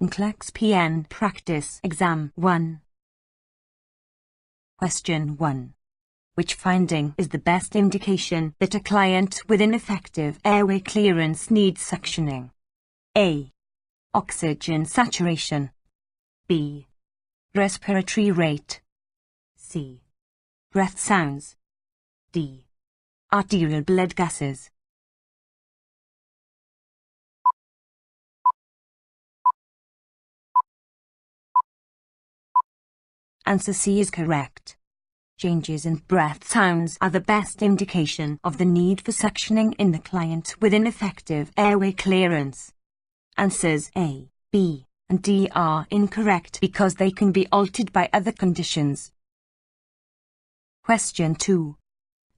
NCLEX-RN Practice Exam 1. Question 1. Which finding is the best indication that a client with ineffective airway clearance needs suctioning? A. Oxygen saturation. B. Respiratory rate. C. Breath sounds. D. Arterial blood gases. Answer C is correct. Changes in breath sounds are the best indication of the need for suctioning in the client with ineffective airway clearance. Answers A, B, and D are incorrect because they can be altered by other conditions. Question 2.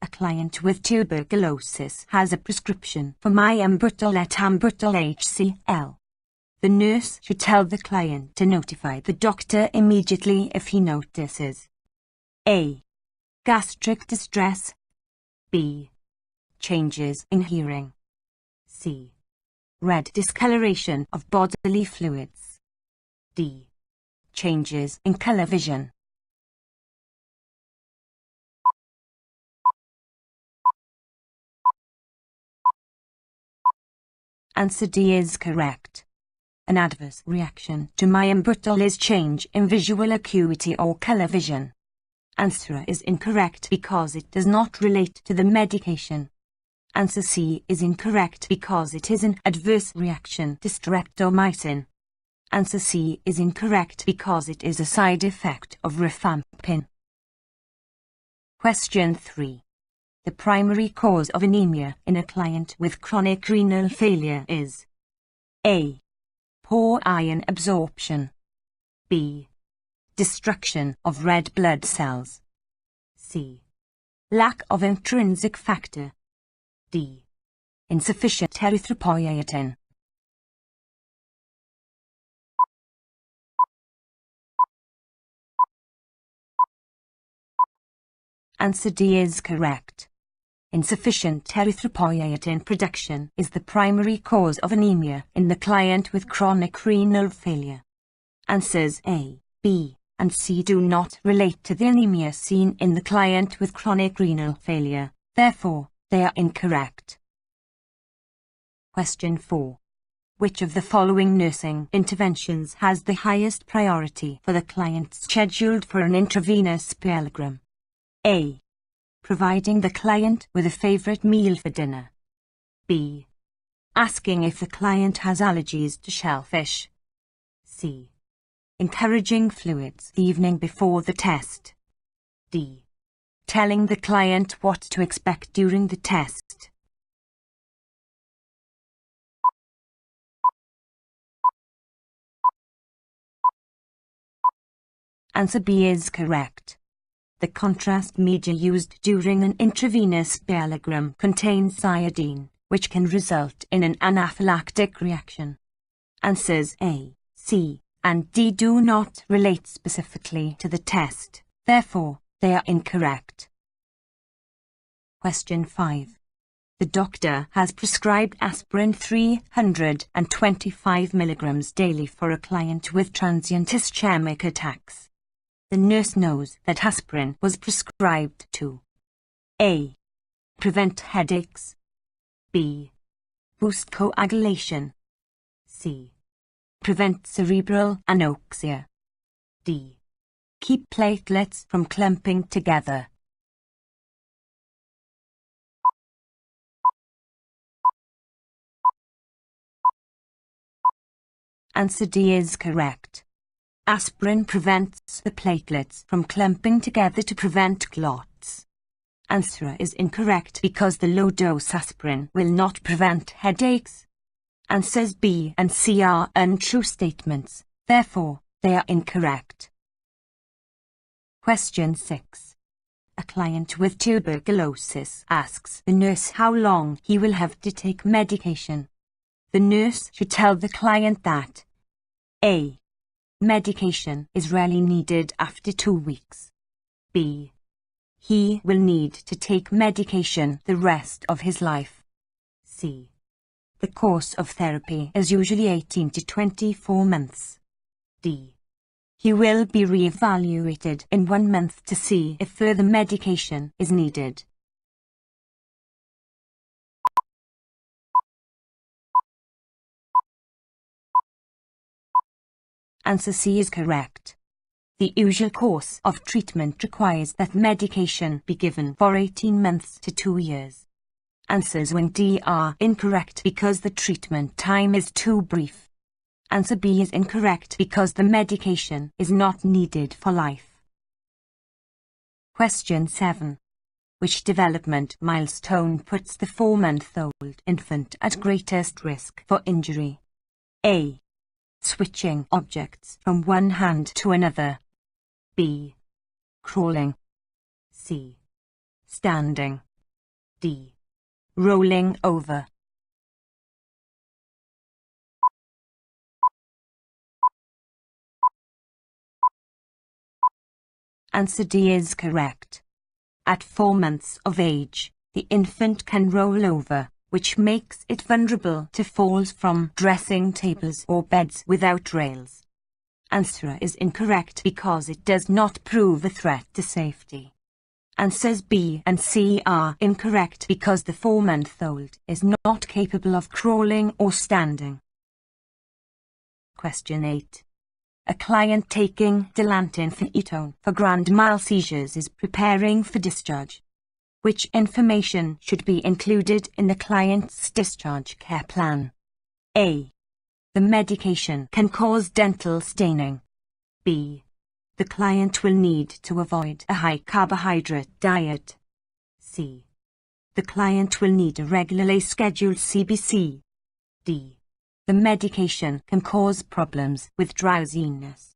A client with tuberculosis has a prescription for Myambutol ethambutol HCl. The nurse should tell the client to notify the doctor immediately if he notices A. Gastric distress. B. Changes in hearing. C. Red discoloration of bodily fluids. D. Changes in color vision. Answer D is correct. An adverse reaction to Myambutol is change in visual acuity or color vision. Answer is incorrect because it does not relate to the medication. Answer C is incorrect because it is an adverse reaction to Streptomycin. Answer C is incorrect because it is a side effect of Rifampin. Question 3. The primary cause of anemia in a client with chronic renal failure is A. Poor iron absorption. B. Destruction of red blood cells. C. Lack of intrinsic factor. D. Insufficient erythropoietin. Answer D is correct. Insufficient erythropoietin production is the primary cause of anemia in the client with chronic renal failure. Answers A, B, and C do not relate to the anemia seen in the client with chronic renal failure, therefore, they are incorrect. Question 4. Which of the following nursing interventions has the highest priority for the client scheduled for an intravenous pyelogram? A. Providing the client with a favorite meal for dinner. B. Asking if the client has allergies to shellfish. C. Encouraging fluids the evening before the test. D. Telling the client what to expect during the test. Answer B is correct. The contrast media used during an intravenous pyelogram contains iodine, which can result in an anaphylactic reaction. Answers A, C, and D do not relate specifically to the test, therefore, they are incorrect. Question 5. The doctor has prescribed aspirin 325 mg daily for a client with transient ischemic attacks. The nurse knows that aspirin was prescribed to A. Prevent headaches. B. Boost coagulation. C. Prevent cerebral anoxia. D. Keep platelets from clumping together. Answer D is correct. Aspirin prevents the platelets from clumping together to prevent clots. Answer is incorrect because the low-dose aspirin will not prevent headaches. Answers B and C are untrue statements, therefore, they are incorrect. Question 6. A client with tuberculosis asks the nurse how long he will have to take medication. The nurse should tell the client that A. Medication is rarely needed after 2 weeks. B. He will need to take medication the rest of his life. C. The course of therapy is usually 18 to 24 months. D. He will be re-evaluated in 1 month to see if further medication is needed. Answer C is correct. The usual course of treatment requires that medication be given for 18 months to 2 years. Answers 1 and D are incorrect because the treatment time is too brief. Answer B is incorrect because the medication is not needed for life. Question 7. Which development milestone puts the 4-month-old infant at greatest risk for injury? A. Switching objects from one hand to another. B. Crawling. C. Standing. D. Rolling over. Answer D is correct. At 4 months of age, the infant can roll over, which makes it vulnerable to falls from dressing tables or beds without rails. Answer is incorrect because it does not prove a threat to safety. Answers B and C are incorrect because the 4-month-old is not capable of crawling or standing. Question 8. A client taking Dilantin for grand mal seizures is preparing for discharge. Which information should be included in the client's discharge care plan? A. The medication can cause dental staining. B. The client will need to avoid a high-carbohydrate diet. C. The client will need a regularly scheduled CBC. D. The medication can cause problems with drowsiness.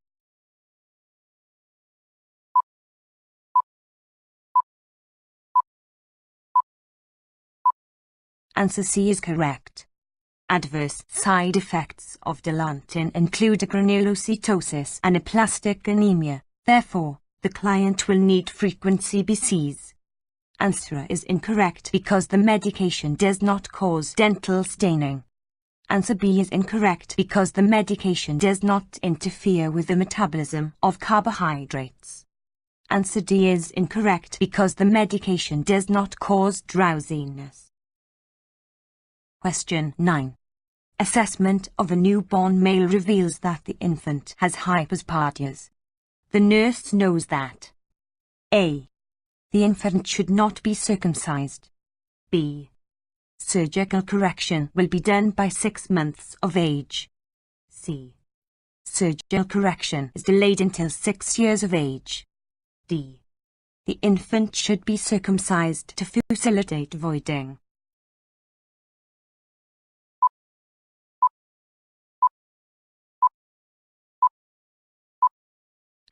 Answer C is correct. Adverse side effects of Dilantin include granulocytosis and aplastic anemia. Therefore, the client will need frequent CBCs. Answer is incorrect because the medication does not cause dental staining. Answer B is incorrect because the medication does not interfere with the metabolism of carbohydrates. Answer D is incorrect because the medication does not cause drowsiness. Question 9. Assessment of a newborn male reveals that the infant has hypospadias. The nurse knows that A. The infant should not be circumcised. B. Surgical correction will be done by 6 months of age. C. Surgical correction is delayed until 6 years of age. D. The infant should be circumcised to facilitate voiding.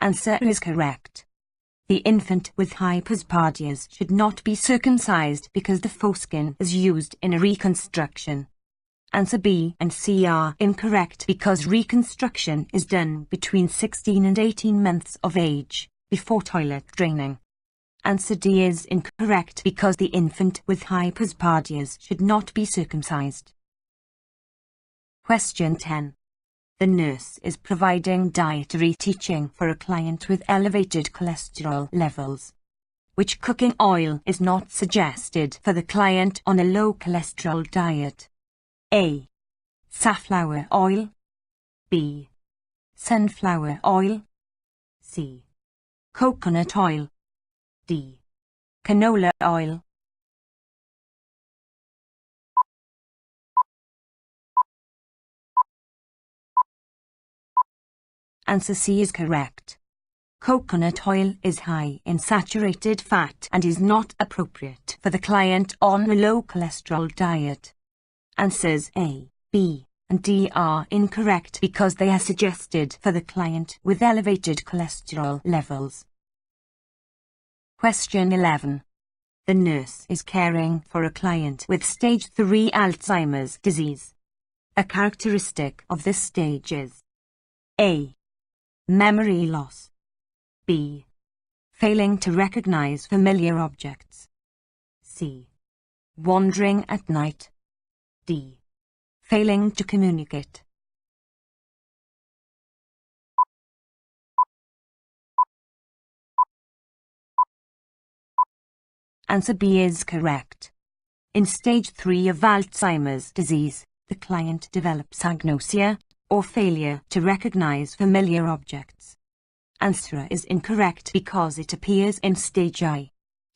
Answer is correct. The infant with hypospadias should not be circumcised because the foreskin is used in a reconstruction. Answer B and C are incorrect because reconstruction is done between 16 and 18 months of age, before toilet draining. Answer D is incorrect because the infant with hypospadias should not be circumcised. Question 10. The nurse is providing dietary teaching for a client with elevated cholesterol levels. Which cooking oil is not suggested for the client on a low cholesterol diet? A. Safflower oil. B. Sunflower oil. C. Coconut oil. D. Canola oil. Answer C is correct. Coconut oil is high in saturated fat and is not appropriate for the client on a low cholesterol diet. Answers A, B, and D are incorrect because they are suggested for the client with elevated cholesterol levels. Question 11. The nurse is caring for a client with stage 3 Alzheimer's disease. A characteristic of this stage is A. Memory loss. B. Failing to recognize familiar objects. C. Wandering at night. D. failing to communicate. Answer B is correct. In stage 3 of Alzheimer's disease, the client develops agnosia, or failure to recognize familiar objects. Answer is incorrect because it appears in stage I.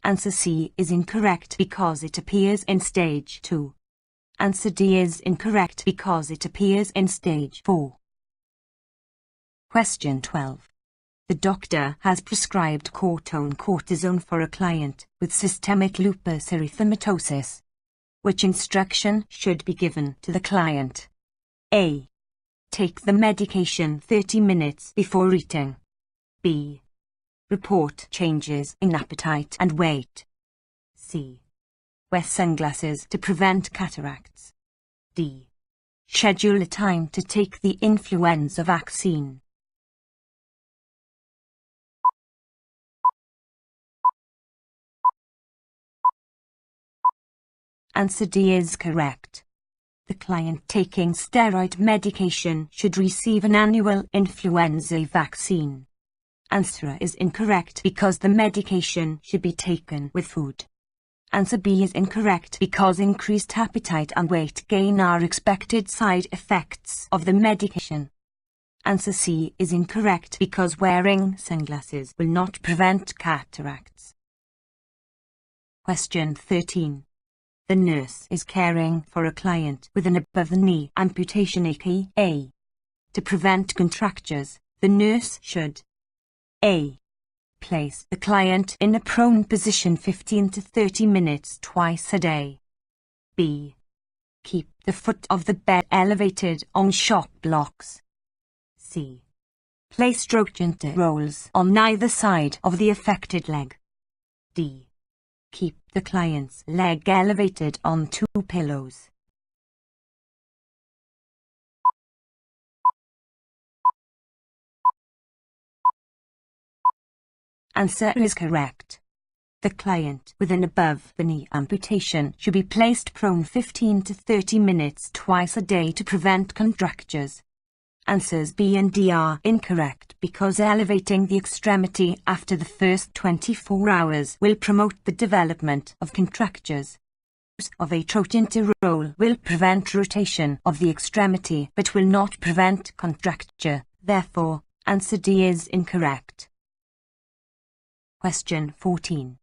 Answer C is incorrect because it appears in stage 2. Answer D is incorrect because it appears in stage 4. Question 12. The doctor has prescribed cortisone for a client with systemic lupus erythematosus. Which instruction should be given to the client? A. Take the medication 30 minutes before eating. B. Report changes in appetite and weight. C. Wear sunglasses to prevent cataracts. D. Schedule a time to take the influenza vaccine. Answer D is correct. The client taking steroid medication should receive an annual influenza vaccine. Answer is incorrect because the medication should be taken with food. Answer B is incorrect because increased appetite and weight gain are expected side effects of the medication. Answer C is incorrect because wearing sunglasses will not prevent cataracts. Question 13. The nurse is caring for a client with an above-the-knee amputation A. To prevent contractures, the nurse should A. Place the client in a prone position 15 to 30 minutes twice a day. B. Keep the foot of the bed elevated on shock blocks. C. Place trochanter rolls on either side of the affected leg. D. Keep the client's leg elevated on 2 pillows. Answer is correct. The client with an above-the-knee amputation should be placed prone 15 to 30 minutes twice a day to prevent contractures. Answers B and D are incorrect because elevating the extremity after the first 24 hours will promote the development of contractures. Use of a trochanter roll will prevent rotation of the extremity but will not prevent contracture. Therefore, answer D is incorrect. Question 14.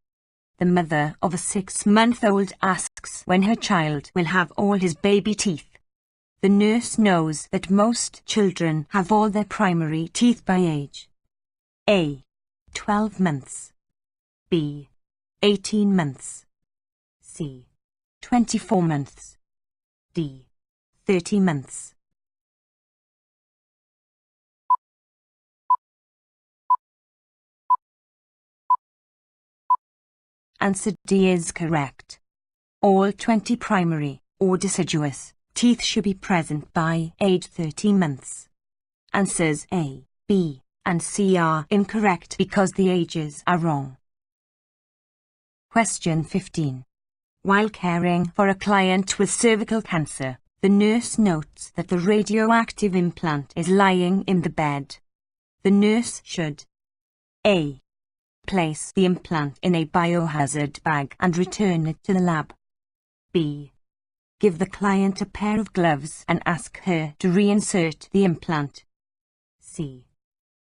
The mother of a 6-month-old asks when her child will have all his baby teeth. The nurse knows that most children have all their primary teeth by age. A. 12 months. B. 18 months. C. 24 months. D. 30 months. Answer D is correct. All 20 primary or deciduous teeth should be present by age 30 months. Answers A, B, and C are incorrect because the ages are wrong. Question 15. While caring for a client with cervical cancer, the nurse notes that the radioactive implant is lying in the bed. The nurse should A. Place the implant in a biohazard bag and return it to the lab. B. Give the client a pair of gloves and ask her to reinsert the implant. C.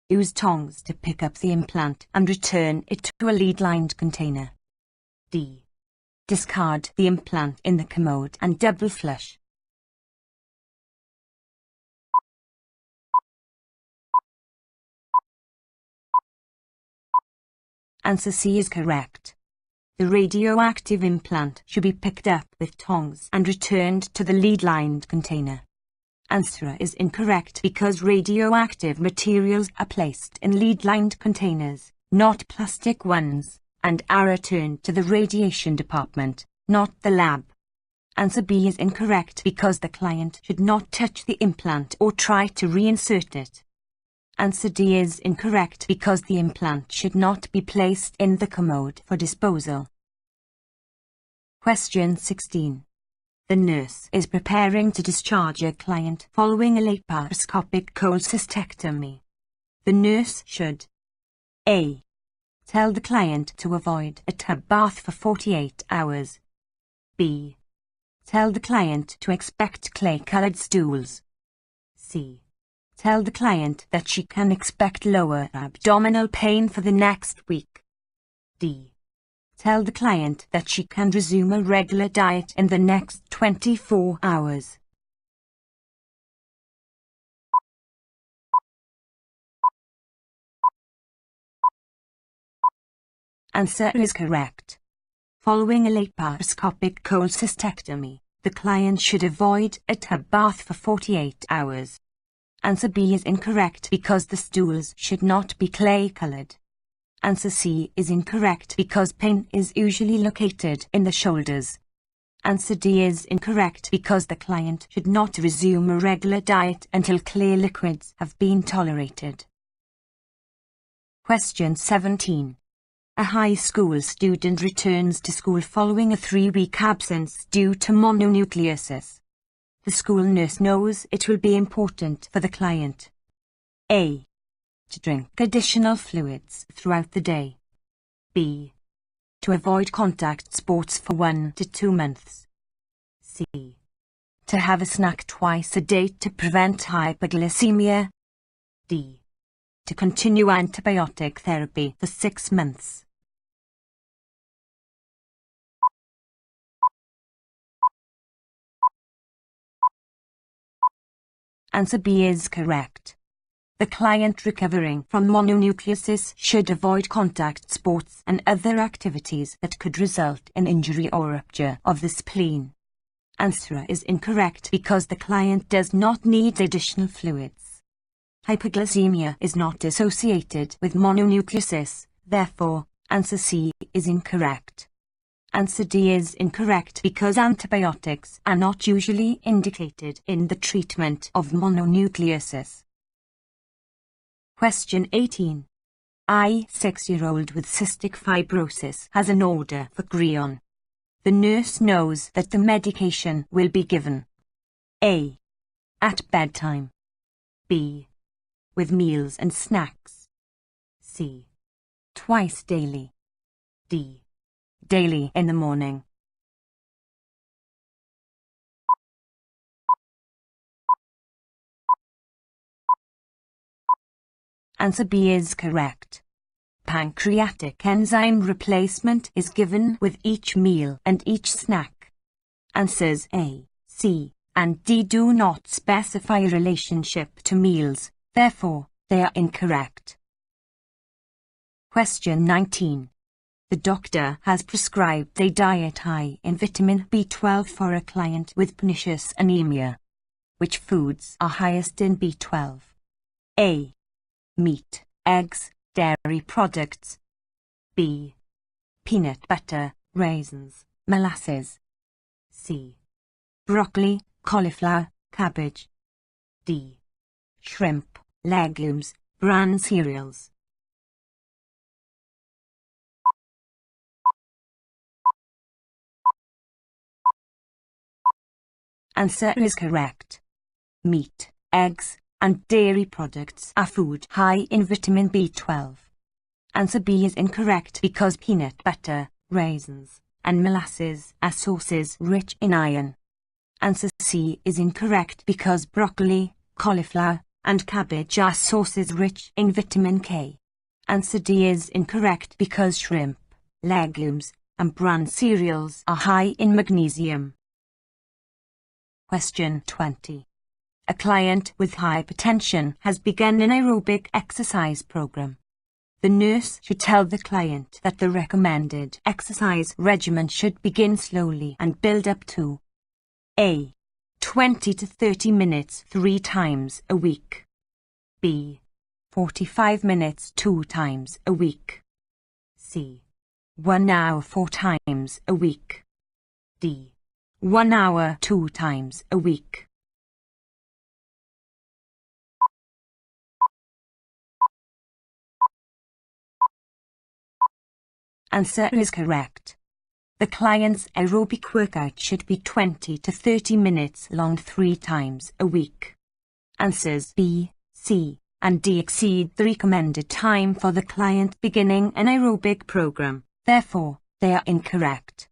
Use tongs to pick up the implant and return it to a lead-lined container. D. Discard the implant in the commode and double flush. Answer C is correct. The radioactive implant should be picked up with tongs and returned to the lead-lined container. Answer is incorrect because radioactive materials are placed in lead-lined containers, not plastic ones, and are returned to the radiation department, not the lab. Answer B is incorrect because the client should not touch the implant or try to reinsert it. Answer D is incorrect because the implant should not be placed in the commode for disposal. Question 16. The nurse is preparing to discharge a client following a laparoscopic cholecystectomy. The nurse should A. Tell the client to avoid a tub bath for 48 hours. B. Tell the client to expect clay-colored stools. C. Tell the client that she can expect lower abdominal pain for the next week. D. Tell the client that she can resume a regular diet in the next 24 hours. Answer is correct. Following a laparoscopic cholecystectomy, the client should avoid a tub bath for 48 hours. Answer B is incorrect because the stools should not be clay-colored. Answer C is incorrect because pain is usually located in the shoulders. Answer D is incorrect because the client should not resume a regular diet until clear liquids have been tolerated. Question 17. A high school student returns to school following a 3-week absence due to mononucleosis. The school nurse knows it will be important for the client A. To drink additional fluids throughout the day. B. To avoid contact sports for 1 to 2 months. C. To have a snack twice a day to prevent hypoglycemia. D. To continue antibiotic therapy for 6 months. Answer B is correct. The client recovering from mononucleosis should avoid contact sports and other activities that could result in injury or rupture of the spleen. Answer is incorrect because the client does not need additional fluids. Hypoglycemia is not associated with mononucleosis, therefore, answer C is incorrect. Answer D is incorrect because antibiotics are not usually indicated in the treatment of mononucleosis. Question 18. A 6-year-old with cystic fibrosis has an order for Creon. The nurse knows that the medication will be given A. At bedtime. B. With meals and snacks. C. Twice daily. D. Daily in the morning. Answer B is correct. Pancreatic enzyme replacement is given with each meal and each snack. Answers A, C, and D do not specify a relationship to meals, therefore, they are incorrect. Question 19. The doctor has prescribed a diet high in vitamin B12 for a client with pernicious anemia. Which foods are highest in B12? A. Meat, eggs, dairy products. B. Peanut butter, raisins, molasses. C. Broccoli, cauliflower, cabbage. D. Shrimp, legumes, bran cereals. Answer is correct. Meat, eggs, and dairy products are food high in vitamin B12. Answer B is incorrect because peanut butter, raisins, and molasses are sources rich in iron. Answer C is incorrect because broccoli, cauliflower, and cabbage are sources rich in vitamin K. Answer D is incorrect because shrimp, legumes, and bran cereals are high in magnesium. Question 20. A client with hypertension has begun an aerobic exercise program. The nurse should tell the client that the recommended exercise regimen should begin slowly and build up to A. 20 to 30 minutes 3 times a week. B. 45 minutes 2 times a week. C. 1 hour 4 times a week. D. 1 hour 2 times a week. Answer is correct. The client's aerobic workout should be 20 to 30 minutes long 3 times a week. Answers B, C, and D exceed the recommended time for the client beginning an aerobic program, therefore, they are incorrect.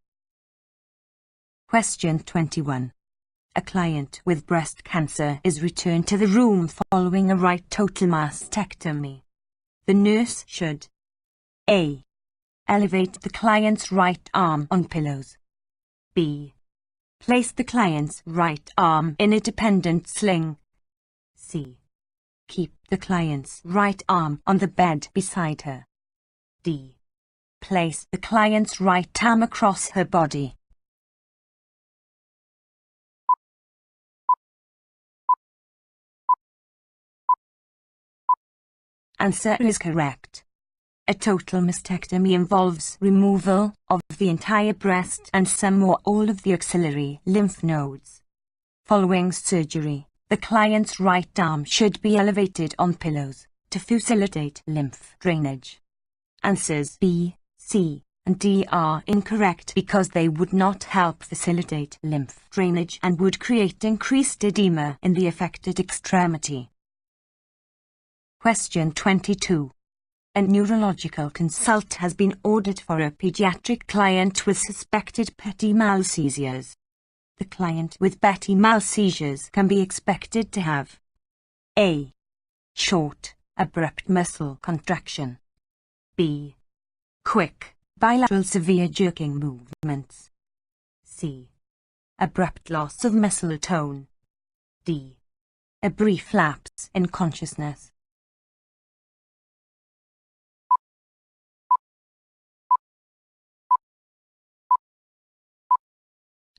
Question 21. A client with breast cancer is returned to the room following a right total mastectomy. The nurse should A. Elevate the client's right arm on pillows. B. Place the client's right arm in a dependent sling. C. Keep the client's right arm on the bed beside her. D. Place the client's right arm across her body. Answer is correct. A total mastectomy involves removal of the entire breast and some or all of the axillary lymph nodes. Following surgery, the client's right arm should be elevated on pillows to facilitate lymph drainage. Answers B, C, and D are incorrect because they would not help facilitate lymph drainage and would create increased edema in the affected extremity. Question 22. A neurological consult has been ordered for a pediatric client with suspected petit mal seizures. The client with petit mal seizures can be expected to have A. Short, abrupt muscle contraction. B. Quick, bilateral severe jerking movements. C. Abrupt loss of muscle tone. D. A brief lapse in consciousness.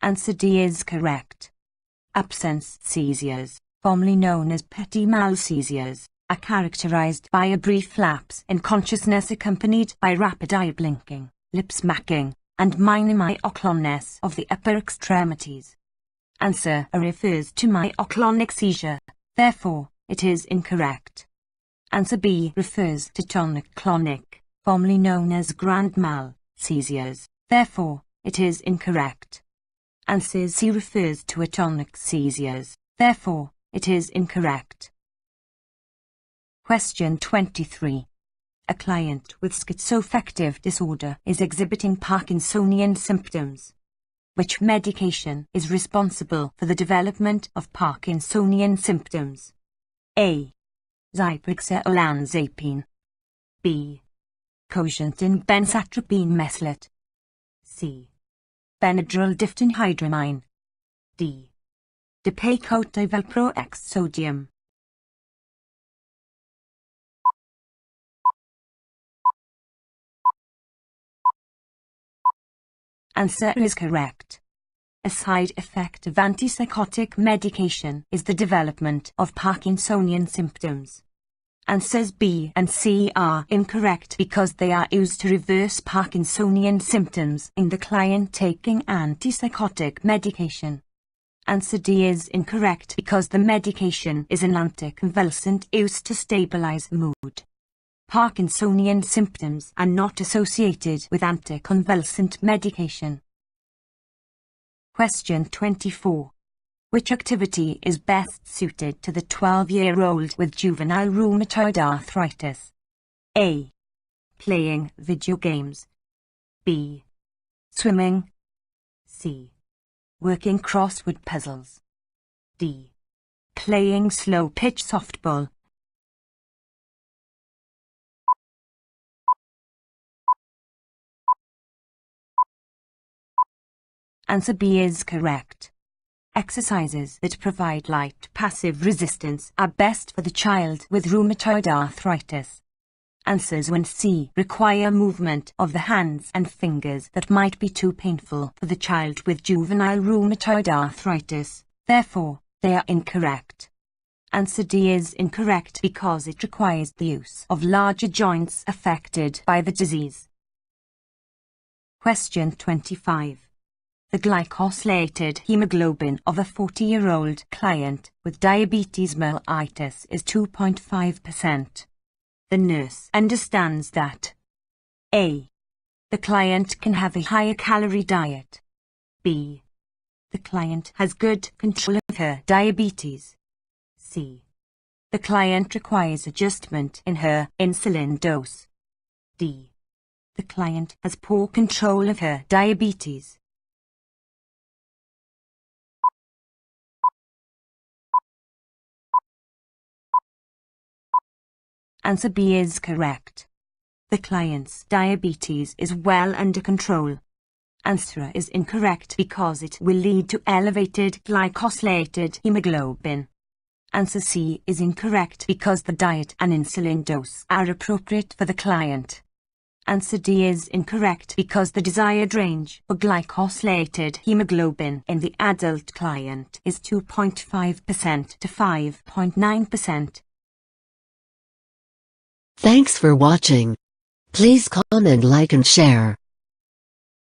Answer D is correct. Absence seizures, formerly known as petit mal seizures, are characterized by a brief lapse in consciousness accompanied by rapid eye blinking, lip smacking, and minor myoclonus of the upper extremities. Answer A refers to myoclonic seizure, therefore, it is incorrect. Answer B refers to tonic-clonic, formerly known as grand mal seizures, therefore, it is incorrect. Answer C refers to atonic seizures, therefore, it is incorrect. Question 23. A client with schizoaffective disorder is exhibiting Parkinsonian symptoms. Which medication is responsible for the development of Parkinsonian symptoms? A. Zyprexa-olanzapine. B. Cogentin benzatropine mesylate. C. Benadryl diphenhydramine. D. Dipacotyvalproex sodium. Answer is correct. A side effect of antipsychotic medication is the development of Parkinsonian symptoms. Answers B and C are incorrect because they are used to reverse Parkinsonian symptoms in the client taking antipsychotic medication. Answer D is incorrect because the medication is an anticonvulsant used to stabilize mood. Parkinsonian symptoms are not associated with anticonvulsant medication. Question 24. Which activity is best suited to the 12-year-old with juvenile rheumatoid arthritis? A. Playing video games. B. Swimming. C. Working crossword puzzles. D. Playing slow-pitch softball. Answer B is correct. Exercises that provide light passive resistance are best for the child with rheumatoid arthritis. Answers 1 C require movement of the hands and fingers that might be too painful for the child with juvenile rheumatoid arthritis, therefore, they are incorrect. Answer D is incorrect because it requires the use of larger joints affected by the disease. Question 25. The glycosylated hemoglobin of a 40-year-old client with diabetes mellitus is 2.5%. The nurse understands that A. The client can have a higher calorie diet. B. The client has good control of her diabetes. C. The client requires adjustment in her insulin dose. D. The client has poor control of her diabetes. Answer B is correct. The client's diabetes is well under control. Answer is incorrect because it will lead to elevated glycosylated hemoglobin. Answer C is incorrect because the diet and insulin dose are appropriate for the client. Answer D is incorrect because the desired range for glycosylated hemoglobin in the adult client is 2.5% to 5.9%. Thanks for watching. Please comment, like and share.